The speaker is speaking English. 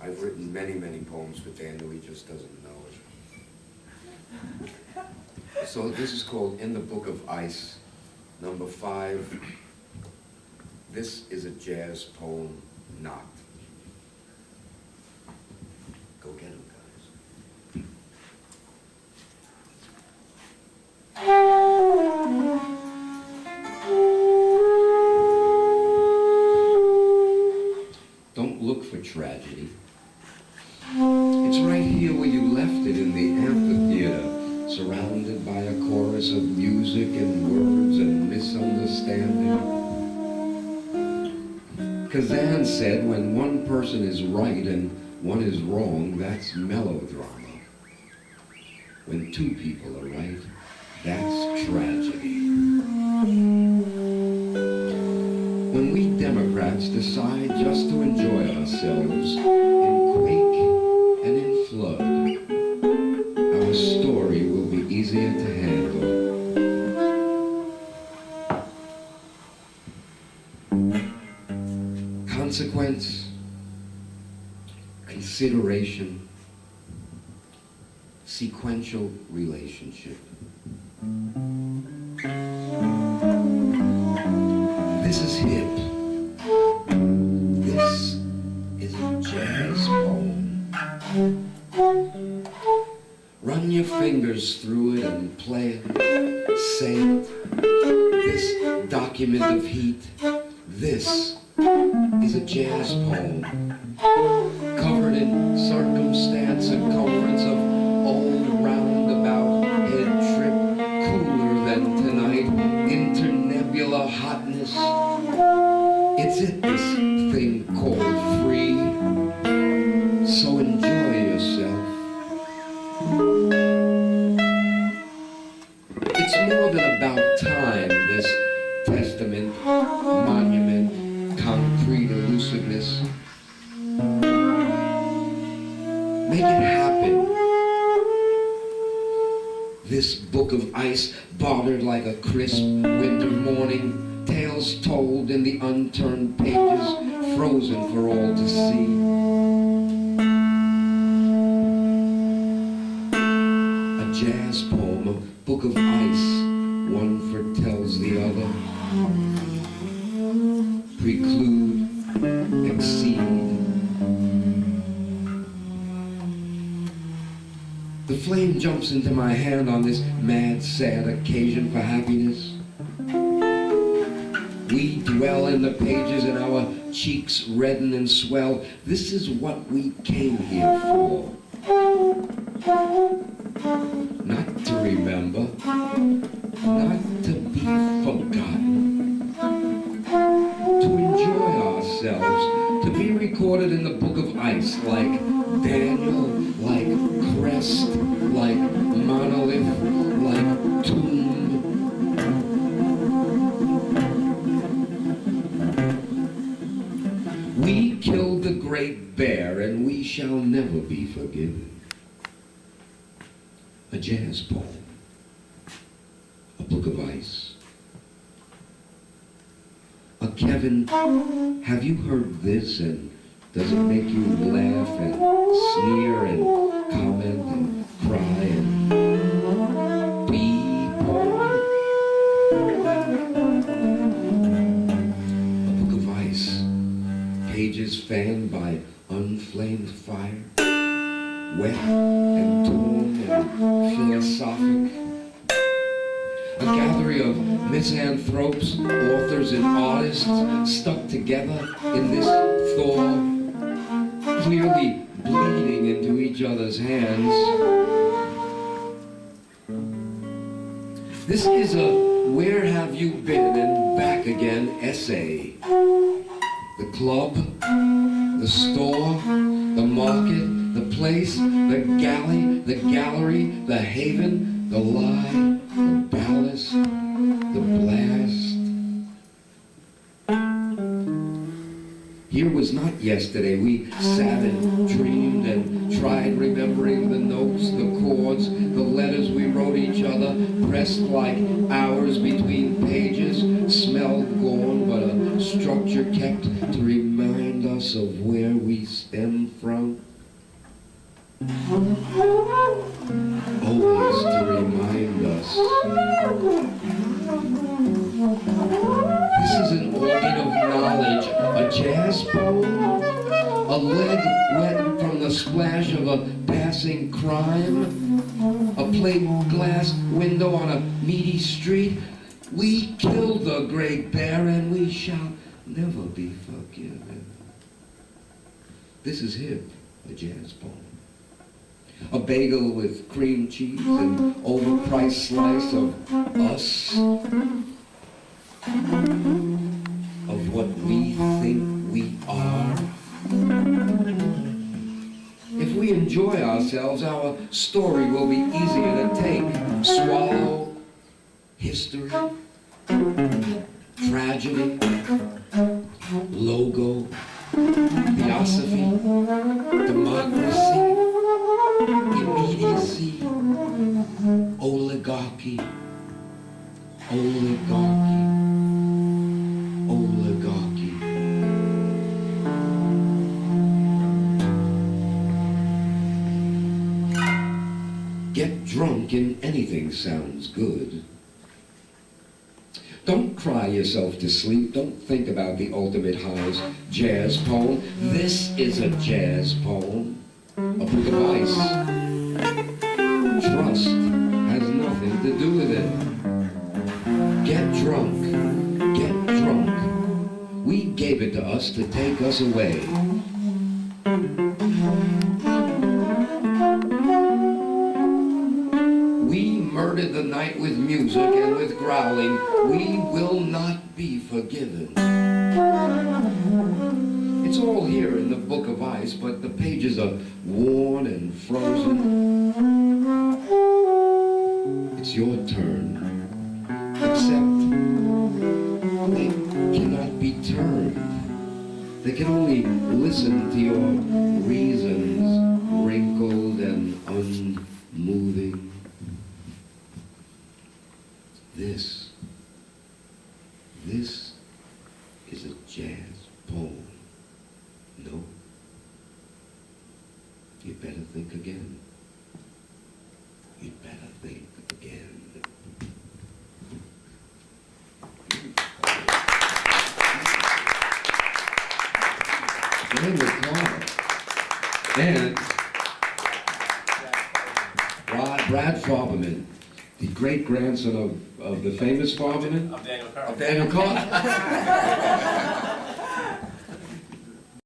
I've written many, many poems for Daniel, he just doesn't know it. So this is called In the Book of Ice, number 5. This is a jazz poem, not. Go get him, guys. Don't look for tragedy. It's right here where you left it, in the amphitheater, surrounded by a chorus of music and words and misunderstanding. Kazan said, when one person is right and one is wrong, that's melodrama. When two people are right, that's tragedy. When we Democrats decide just to enjoy ourselves in quake and in flood, our story will be easier to handle. Consequence, consideration, sequential relationship. This is hip. This is a jazz poem. Run your fingers through it and play it, say it. This document of heat, this is a jazz poem, covered in circumstance and comforts of old roundabout head trip, cooler than tonight, internebular hotness. It's it, this thing called free, so enjoy yourself. It's more than about time, this testament, monument, concrete elusiveness. Make it happen. This book of ice, bartered like a crisp winter morning, tales told in the unturned pages, frozen for all to see. A jazz poem, a book of ice, one foretells the other. Preclude, exceed. The flame jumps into my hand on this mad, sad occasion for happiness. We dwell in the pages and our cheeks redden and swell. This is what we came here for. Not to remember, not to be forgotten. To enjoy ourselves, to be recorded in the book of ice, like Daniel, like crest, like monolith, like tomb. We killed the great bear, and we shall never be forgiven. A jazz poem, a book of ice. Kevin, have you heard this, and does it make you laugh and sneer and comment and cry and be poem? A book of ice, pages fanned by unflamed fire, wet and torn and philosophic. A gathering of misanthropes, authors and artists stuck together in this thaw, clearly bleeding into each other's hands. This is a where have you been and back again essay. The club, the store, the market, the place, the galley, the gallery, the haven, the lie, the ballast, the blast. Here was not yesterday. We sat and dreamed and tried remembering the notes, the chords, the letters we wrote each other, pressed like hours between pages, smelled gone, but a structure kept to remind us of where we stem from. always to remind us. This is an organ of knowledge, a jazz poem, a leg wet from the splash of a passing crime, a plate glass window on a meaty street. We killed the great bear and we shall never be forgiven. This is hip, a jazz poem. A bagel with cream cheese and overpriced slice of us, of what we think we are. If we enjoy ourselves, our story will be easier to take. Swallow history, tragedy, logo, theosophy, democracy, immediacy, oligarchy, oligarchy, oligarchy. Get drunk in anything sounds good. Don't cry yourself to sleep. Don't think about the ultimate highs. Jazz poem. This is a jazz poem. A book of ice. Trust has nothing to do with it. Get drunk. Get drunk. We gave it to us to take us away. We murdered the night with music and with growling. We will not be forgiven. It's all here in the book of ice, but the pages are worn and frozen. It's your turn. Except they cannot be turned. They can only listen to your reasons, wrinkled and unmoving. This is a jazz poem. No? You'd better think again. You'd better think again. David Clark and Brad Farberman, the great-grandson of the famous Farberman? Of Daniel Carr. Of Daniel Carr.